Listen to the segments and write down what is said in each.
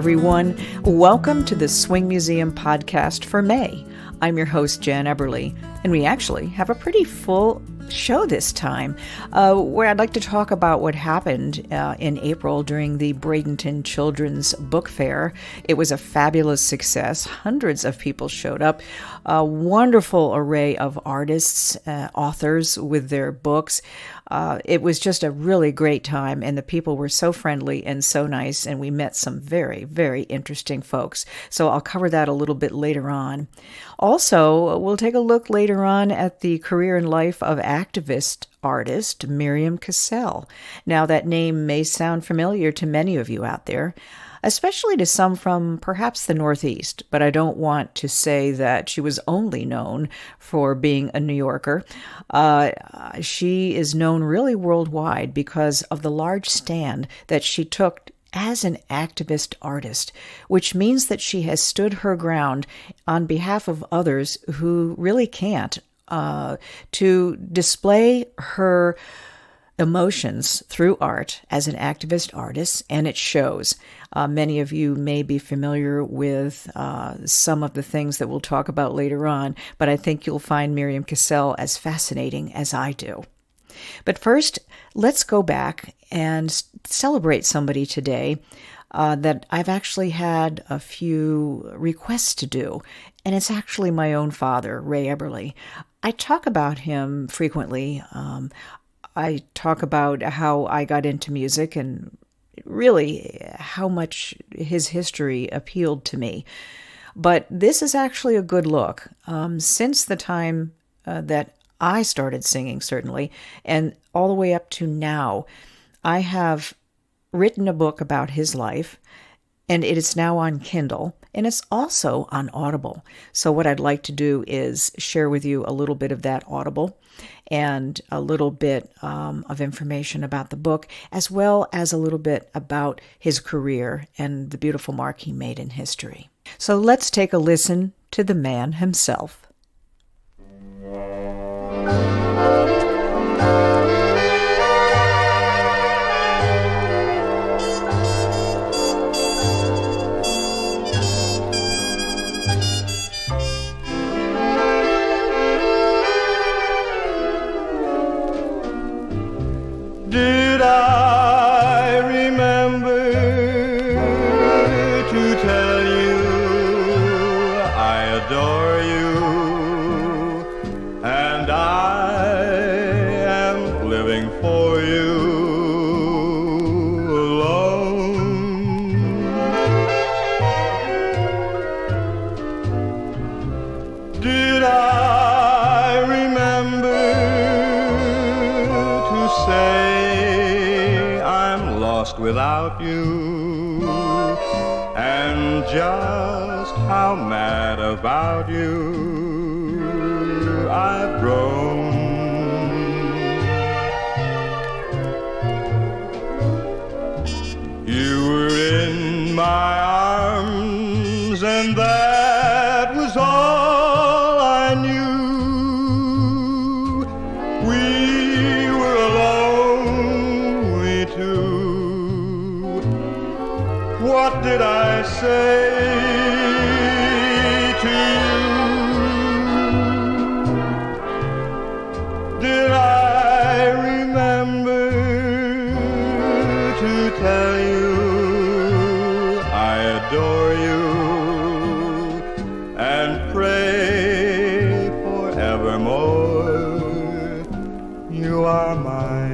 everyone. Welcome to the Swing Museum podcast for May. I'm your host, Jan Eberle, and we actually have a pretty full show this time, where I'd like to talk about what happened in April during the Bradenton Children's Book Fair. It was a fabulous success. Hundreds of people showed up. A wonderful array of artists, authors with their books. It was just a really great time, and the people were so friendly and so nice, and we met some very, very interesting folks. So I'll cover that a little bit later on. Also, we'll take a look later on at the career and life of activist artist Miriam Cassell. Now, that name may sound familiar to many of you out there, especially to some from perhaps the Northeast, but I don't want to say that she was only known for being a New Yorker. She is known really worldwide because of the large stand that she took as an activist artist, which means that she has stood her ground on behalf of others who really can't, to display her emotions through art as an activist artist, and it shows. Many of you may be familiar with some of the things that we'll talk about later on, but I think you'll find Miriam Cassell as fascinating as I do. But first, let's go back and celebrate somebody today that I've actually had a few requests to do, and it's actually my own father, Ray Eberle. I talk about him frequently. I talk about how I got into music and really how much his history appealed to me. But this is actually a good look. Since the time that I started singing, certainly, and all the way up to now, I have written a book about his life, and it is now on Kindle, and it's also on Audible. So what I'd like to do is share with you a little bit of that Audible and a little bit of information about the book, as well as a little bit about his career and the beautiful mark he made in history. So let's take a listen to the man himself. Did I remember to tell you I adore you, and I am living for you alone? Did I remember to say without you, and just how mad about you I've grown? You were in my arms, and that was all I knew. We were alone, we two. What did I say to you? Did I remember to tell you I adore you and pray forevermore you are mine?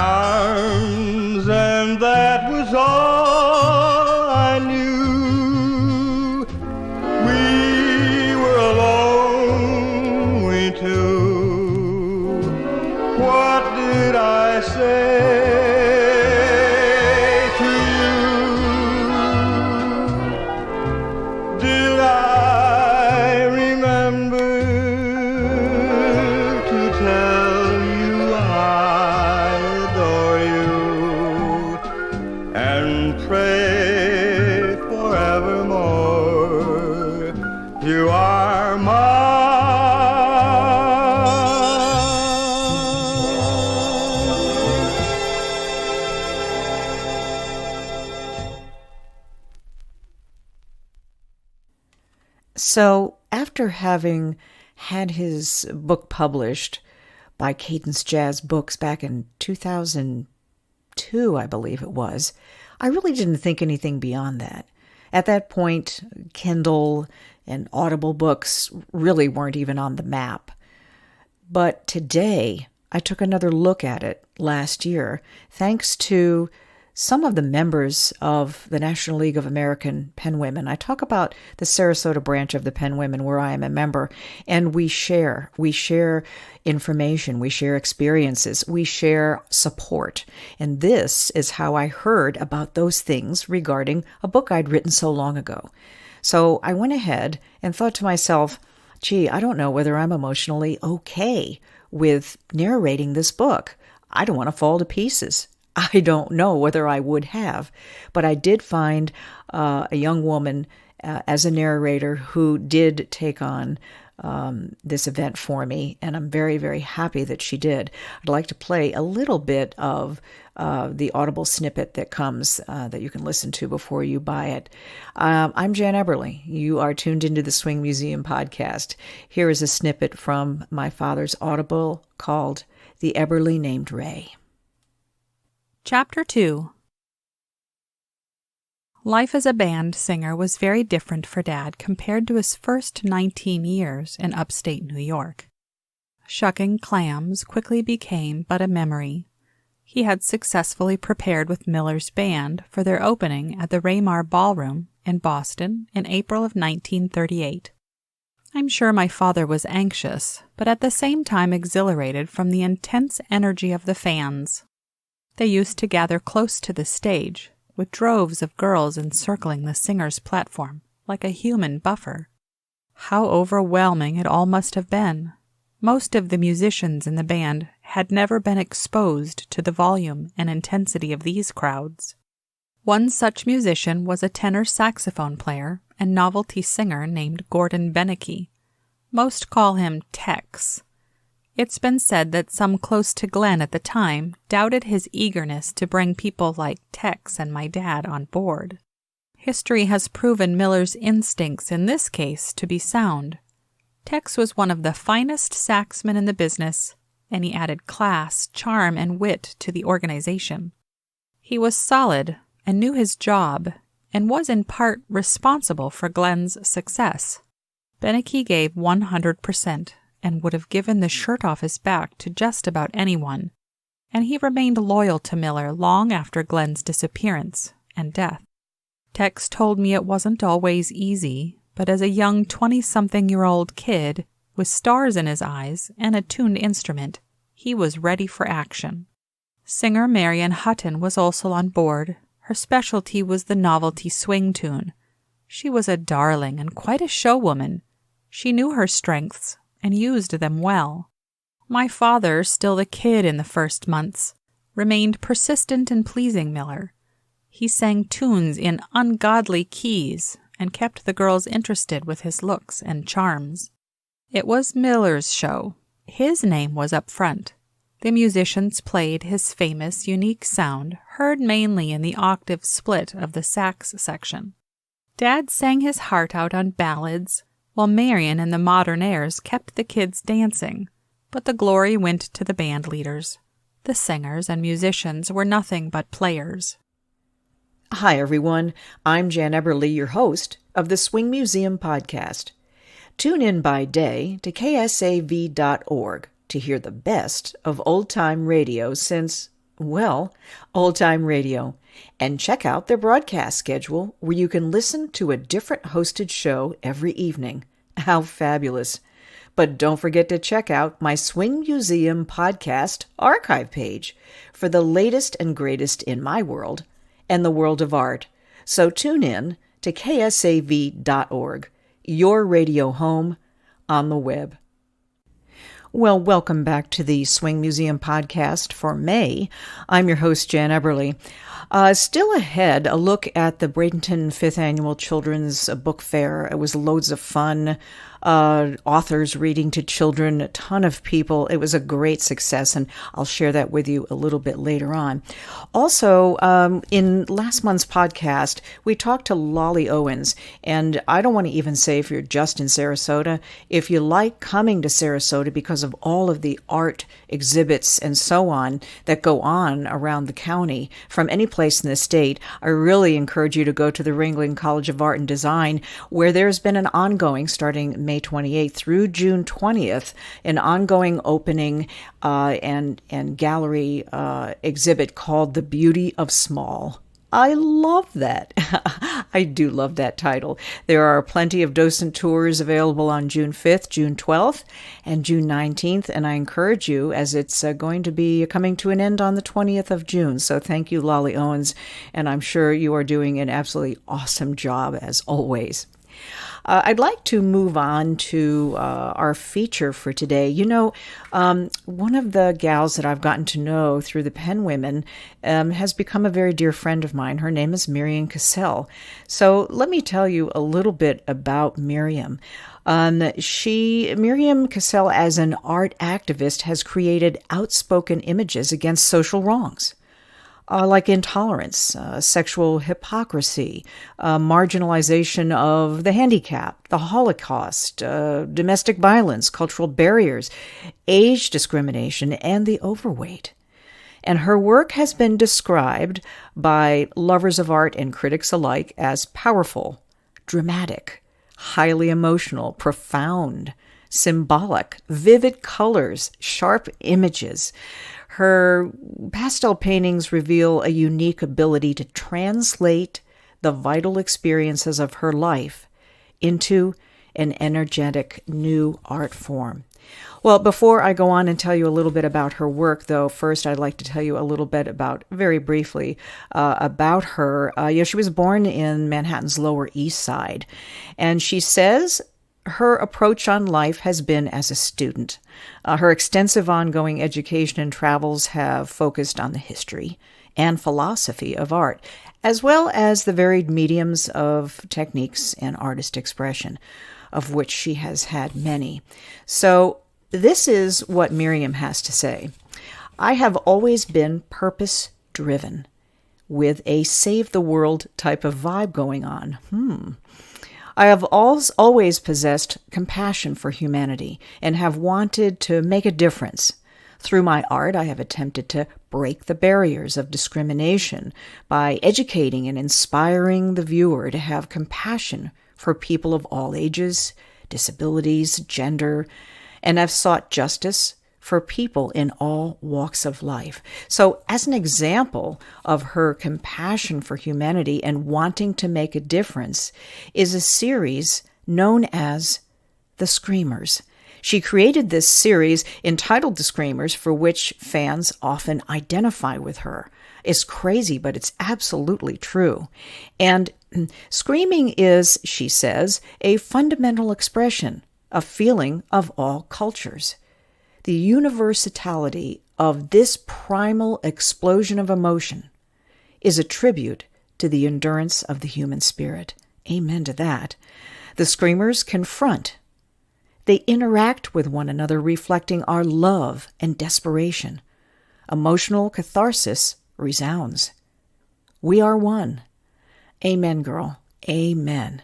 arms, and that was all I knew. We were alone, we two. What did I say to you? Did I remember to tell you I adore you and pray forevermore you are mine? So, after having had his book published by Cadence Jazz Books back in 2002, I believe it was, I really didn't think anything beyond that. At that point, Kindle and Audible books really weren't even on the map. But today, I took another look at it last year, thanks to some of the members of the National League of American Penwomen. I talk about the Sarasota branch of the Penwomen where I am a member, and we share information, we share experiences, we share support. And this is how I heard about those things regarding a book I'd written so long ago. So I went ahead and thought to myself, gee, I don't know whether I'm emotionally okay with narrating this book. I don't want to fall to pieces. I don't know whether I would have, but I did find a young woman as a narrator who did take on this event for me, and I'm very, very happy that she did. I'd like to play a little bit of the Audible snippet that comes that you can listen to before you buy it. I'm Jan Eberle. You are tuned into the Swing Museum podcast. Here is a snippet from my father's Audible called The Eberle Named Ray. Chapter 2. Life as a band singer was very different for Dad compared to his first 19 years in upstate New York. Shucking clams quickly became but a memory. He had successfully prepared with Miller's band for their opening at the Raymar Ballroom in Boston in April of 1938. I'm sure my father was anxious, but at the same time exhilarated from the intense energy of the fans. They used to gather close to the stage, with droves of girls encircling the singer's platform like a human buffer. How overwhelming it all must have been. Most of the musicians in the band had never been exposed to the volume and intensity of these crowds. One such musician was a tenor saxophone player and novelty singer named Gordon Beneke. Most call him Tex. It's been said that some close to Glenn at the time doubted his eagerness to bring people like Tex and my dad on board. History has proven Miller's instincts in this case to be sound. Tex was one of the finest saxmen in the business, and he added class, charm, and wit to the organization. He was solid and knew his job, and was in part responsible for Glenn's success. Beneke gave 100%. And would have given the shirt off his back to just about anyone, and he remained loyal to Miller long after Glenn's disappearance and death. Tex told me it wasn't always easy, but as a young 20-something-year-old kid, with stars in his eyes and a tuned instrument, he was ready for action. Singer Marion Hutton was also on board. Her specialty was the novelty swing tune. She was a darling and quite a showwoman. She knew her strengths and used them well. My father, still the kid in the first months, remained persistent in pleasing Miller. He sang tunes in ungodly keys and kept the girls interested with his looks and charms. It was Miller's show. His name was up front. The musicians played his famous, unique sound, heard mainly in the octave split of the sax section. Dad sang his heart out on ballads, while Marion and the modern airs kept the kids dancing, but the glory went to the band leaders. The singers and musicians were nothing but players. Hi, everyone. I'm Jan Eberle, your host of the Swing Museum podcast. Tune in by day to KSAV.org to hear the best of old-time radio since, Well, Old Time Radio. And check out their broadcast schedule where you can listen to a different hosted show every evening. How fabulous. But don't forget to check out my Swing Museum podcast archive page for the latest and greatest in my world and the world of art. So tune in to ksav.org, your radio home on the web. Well, welcome back to the Swing Museum podcast for May. I'm your host, Jan Eberle. Still ahead, a look at the Bradenton 5th Annual Children's Book Fair. It was loads of fun. Authors reading to children, a ton of people. It was a great success, and I'll share that with you a little bit later on. Also, in last month's podcast, we talked to Lolly Owens, and I don't want to even say if you're just in Sarasota. If you like coming to Sarasota because of all of the art exhibits and so on that go on around the county from any place in the state, I really encourage you to go to the Ringling College of Art and Design, where there's been an ongoing, starting May 28th through June 20th, an ongoing opening and gallery exhibit called The Beauty of Small. I love that. I do love that title. There are plenty of docent tours available on June 5th, June 12th, and June 19th, and I encourage you, as it's going to be coming to an end on the 20th of June. So thank you, Lolly Owens, and I'm sure you are doing an absolutely awesome job, as always. I'd like to move on to our feature for today. You know, one of the gals that I've gotten to know through the Pen Women has become a very dear friend of mine. Her name is Miriam Cassell. So let me tell you a little bit about Miriam. Miriam Cassell, as an art activist, has created outspoken images against social wrongs. Like intolerance, sexual hypocrisy, marginalization of the handicapped, the Holocaust, domestic violence, cultural barriers, age discrimination, and the overweight. And her work has been described by lovers of art and critics alike as powerful, dramatic, highly emotional, profound, symbolic, vivid colors, sharp images. Her pastel paintings reveal a unique ability to translate the vital experiences of her life into an energetic new art form. Well, before I go on and tell you a little bit about her work, though, first I'd like to tell you a little bit very briefly, about her. She was born in Manhattan's Lower East Side, and she says her approach on life has been as a student. Her extensive ongoing education and travels have focused on the history and philosophy of art, as well as the varied mediums of techniques and artist expression, of which she has had many. So this is what Miriam has to say. I have always been purpose-driven, with a save the world type of vibe going on. I have always possessed compassion for humanity and have wanted to make a difference. Through my art, I have attempted to break the barriers of discrimination by educating and inspiring the viewer to have compassion for people of all ages, disabilities, gender, and have sought justice for people in all walks of life. So as an example of her compassion for humanity and wanting to make a difference is a series known as The Screamers. She created this series entitled The Screamers, for which fans often identify with her. It's crazy, but it's absolutely true. And screaming is, she says, a fundamental expression of feeling of all cultures. The universality of this primal explosion of emotion is a tribute to the endurance of the human spirit. Amen to that. The screamers confront. They interact with one another, reflecting our love and desperation. Emotional catharsis resounds. We are one. Amen, girl. Amen.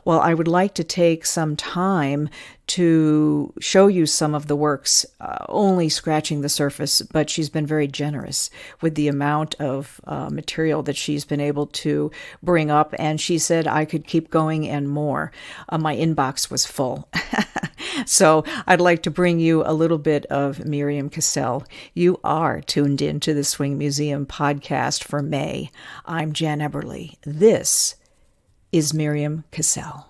Well, I would like to take some time to show you some of the works, only scratching the surface, but she's been very generous with the amount of material that she's been able to bring up, and she said I could keep going and more. My inbox was full. So I'd like to bring you a little bit of Miriam Cassell. You are tuned in to the Swing Museum podcast for May. I'm Jan Eberle. This is Miriam Cassell.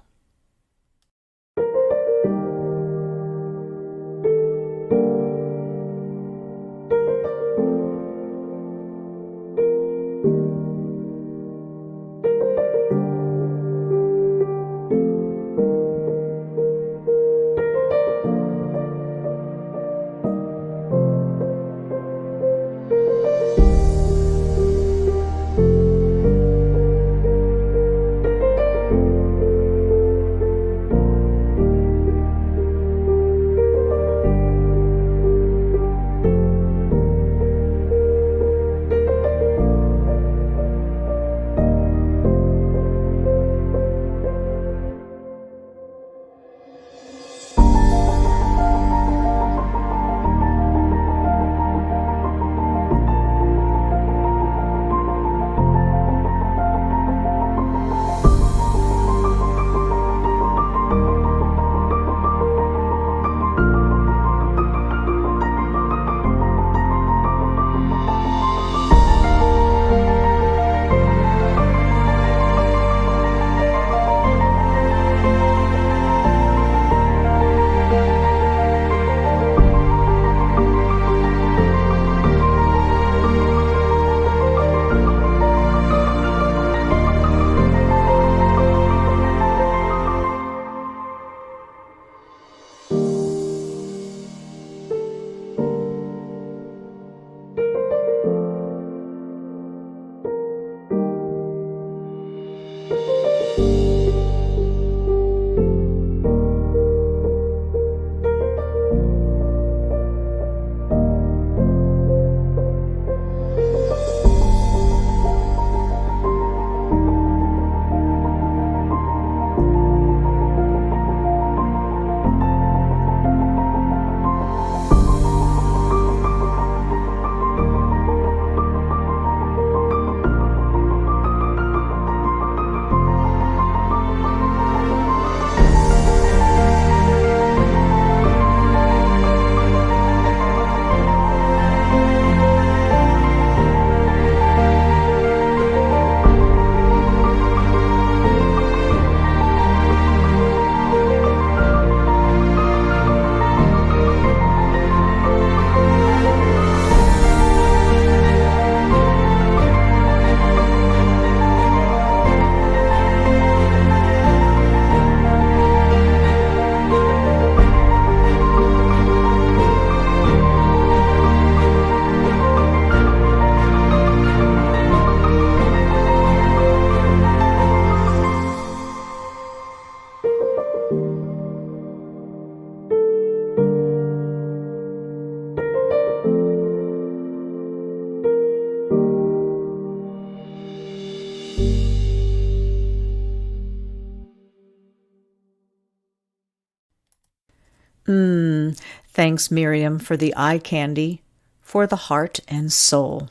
Thanks, Miriam, for the eye candy, for the heart and soul.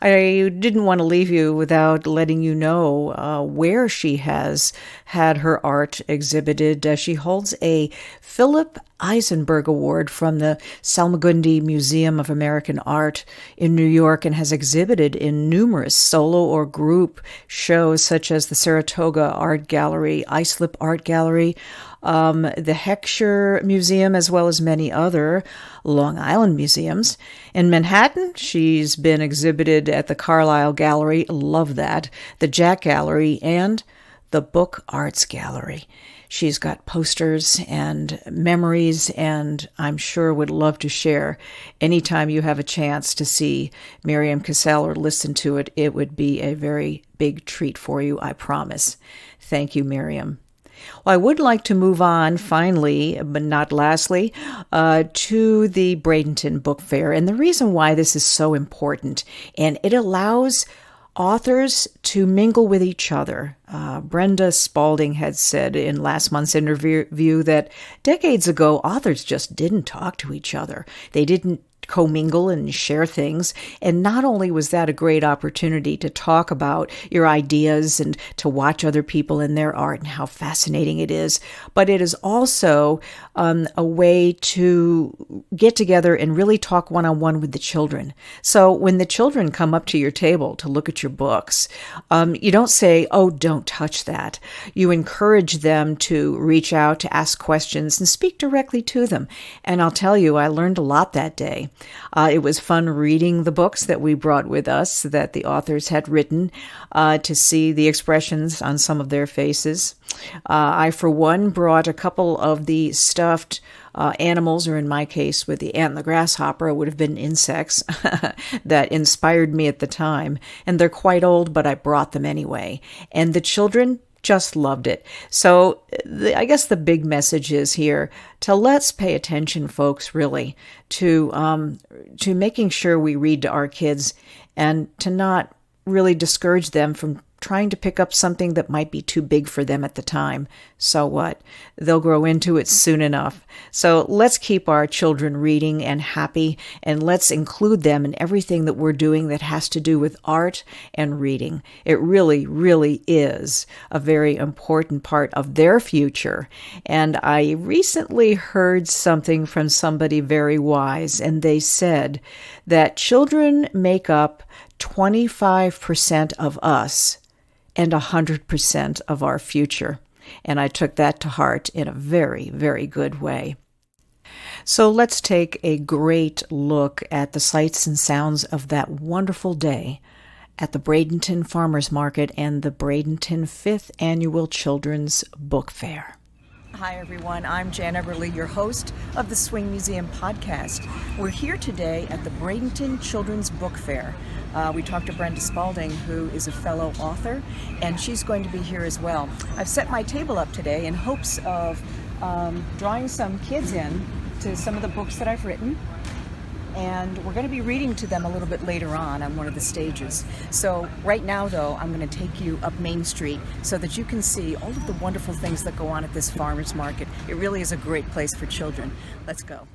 I didn't want to leave you without letting you know where she has had her art exhibited. She holds a Philip Eisenberg Award from the Salmagundi Museum of American Art in New York and has exhibited in numerous solo or group shows such as the Saratoga Art Gallery, Islip Art Gallery, the Heckscher Museum, as well as many other Long Island museums. In Manhattan, she's been exhibited at the Carlyle Gallery, love that, the Jack Gallery, and the Book Arts Gallery. She's got posters and memories, and I'm sure would love to share. Anytime you have a chance to see Miriam Cassell or listen to it, it would be a very big treat for you, I promise. Thank you, Miriam. Well, I would like to move on, finally, but not lastly, to the Bradenton Book Fair. And the reason why this is so important, and it allows authors to mingle with each other. Brenda Spalding had said in last month's interview that decades ago, authors just didn't talk to each other. They didn't commingle and share things. And not only was that a great opportunity to talk about your ideas and to watch other people in their art and how fascinating it is, but it is also a way to get together and really talk one-on-one with the children. So when the children come up to your table to look at your books, you don't say, oh, don't touch that. You encourage them to reach out, to ask questions, and speak directly to them. And I'll tell you, I learned a lot that day. It was fun reading the books that we brought with us that the authors had written, to see the expressions on some of their faces. I, for one, brought a couple of the stuffed animals, or in my case, with the ant and the grasshopper, it would have been insects that inspired me at the time. And they're quite old, but I brought them anyway. And the children just loved it. So I guess the big message is here to let's pay attention, folks, really, to making sure we read to our kids and to not really discourage them from trying to pick up something that might be too big for them at the time. So what? They'll grow into it soon enough. So let's keep our children reading and happy, and let's include them in everything that we're doing that has to do with art and reading. It really, really is a very important part of their future. And I recently heard something from somebody very wise, and they said that children make up 25% of us and 100% of our future. And I took that to heart in a very, very good way. So let's take a great look at the sights and sounds of that wonderful day at the Bradenton Farmers Market and the Bradenton 5th Annual Children's Book Fair. Hi, everyone. I'm Jan Eberle, your host of the Swing Museum podcast. We're here today at the Bradenton Children's Book Fair. We talked to Brenda Spalding, who is a fellow author, and she's going to be here as well. I've set my table up today in hopes of drawing some kids in to some of the books that I've written. And we're going to be reading to them a little bit later on one of the stages. So right now, though, I'm going to take you up Main Street so that you can see all of the wonderful things that go on at this farmer's market. It really is a great place for children. Let's go.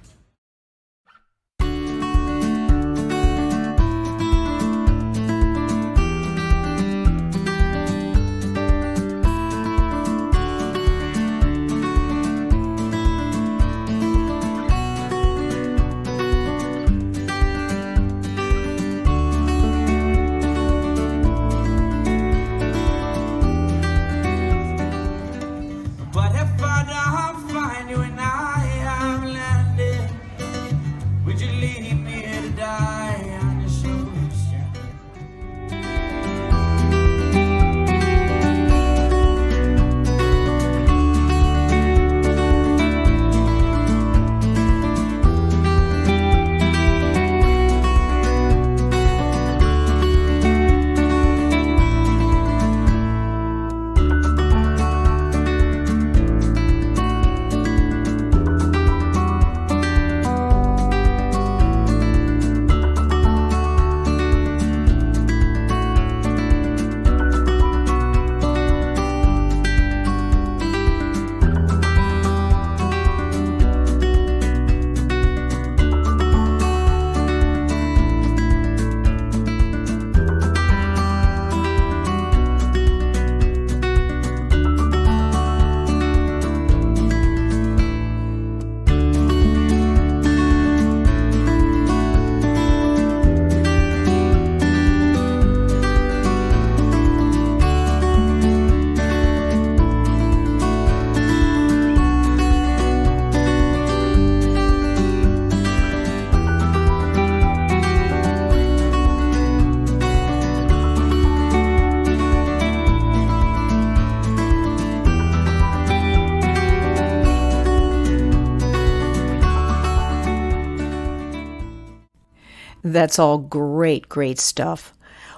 That's all great, great stuff.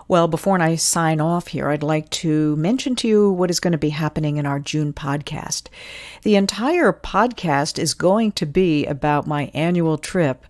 Well, before I sign off here, I'd like to mention to you what is going to be happening in our June podcast. The entire podcast is going to be about my annual trip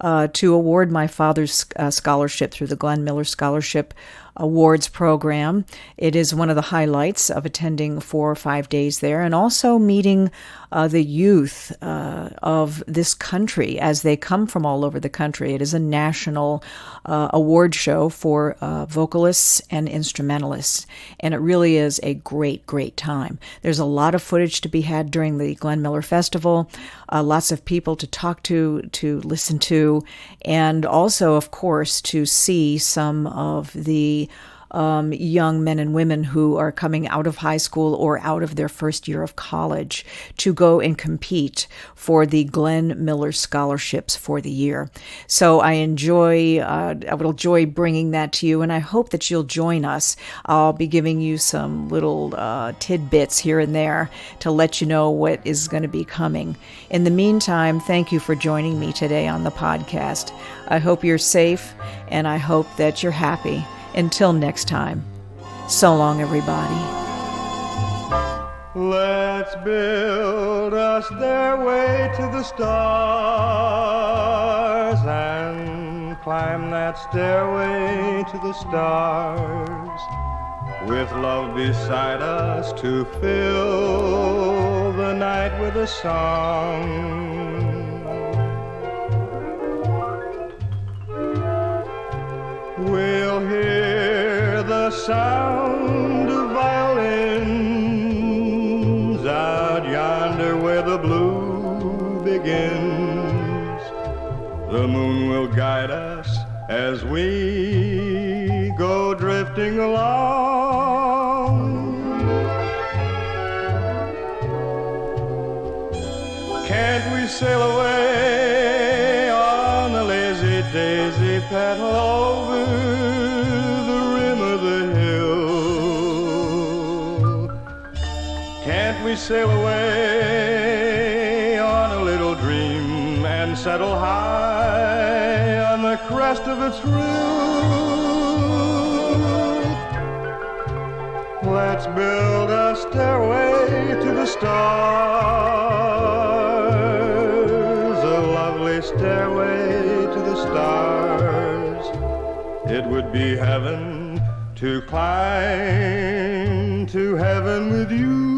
to award my father's scholarship through the Glenn Miller Scholarship Awards program. It is one of the highlights of attending 4 or 5 days there, and also meeting the youth of this country as they come from all over the country. It is a national award show for vocalists and instrumentalists, and it really is a great, great time. There's a lot of footage to be had during the Glenn Miller Festival, lots of people to talk to listen to, and also, of course, to see some of the young men and women who are coming out of high school or out of their first year of college to go and compete for the Glenn Miller scholarships for the year. So I will enjoy bringing that to you, and I hope that you'll join us. I'll be giving you some little tidbits here and there to let you know what is going to be coming. In the meantime, thank you for joining me today on the podcast. I hope you're safe, and I hope that you're happy. Until next time, so long, everybody. Let's build a stairway to the stars and climb that stairway to the stars with love beside us to fill the night with a song. We'll hear the sound of violins out yonder where the blue begins. The moon will guide us as we go drifting along. Can't we sail away on a lazy daisy petal over the rim of the hill? Can't we sail away on a little dream and settle high on the crest of its roof? Let's build a stairway to the stars, a lovely stairway to the stars. It would be heaven to climb to heaven with you.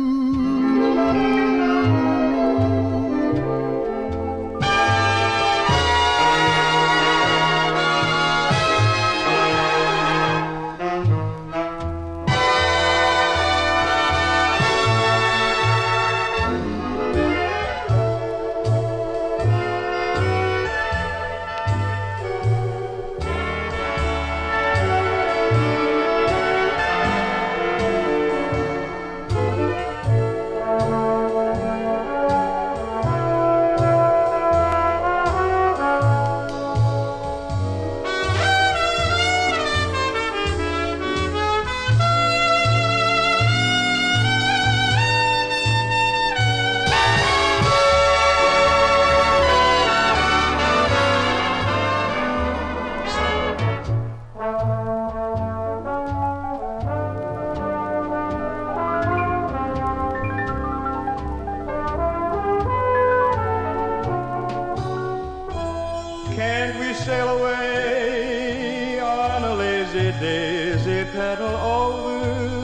Can't we sail away on a lazy daisy petal over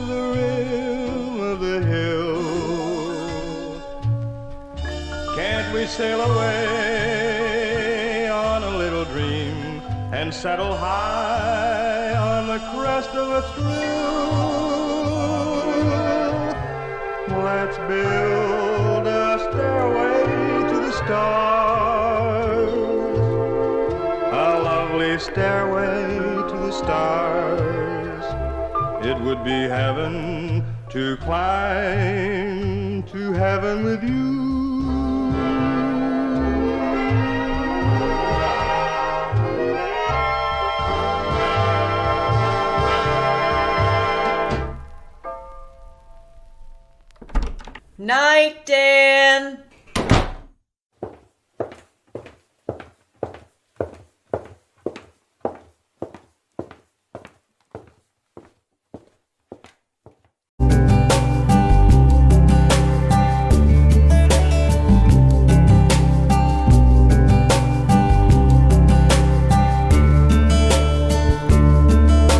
the rim of the hill? Can't we sail away on a little dream and settle high on the crest of a thrill? Let's build a stairway to the stars, a lovely stairway to the stars. It would be heaven to climb to heaven with you. Night, Dan.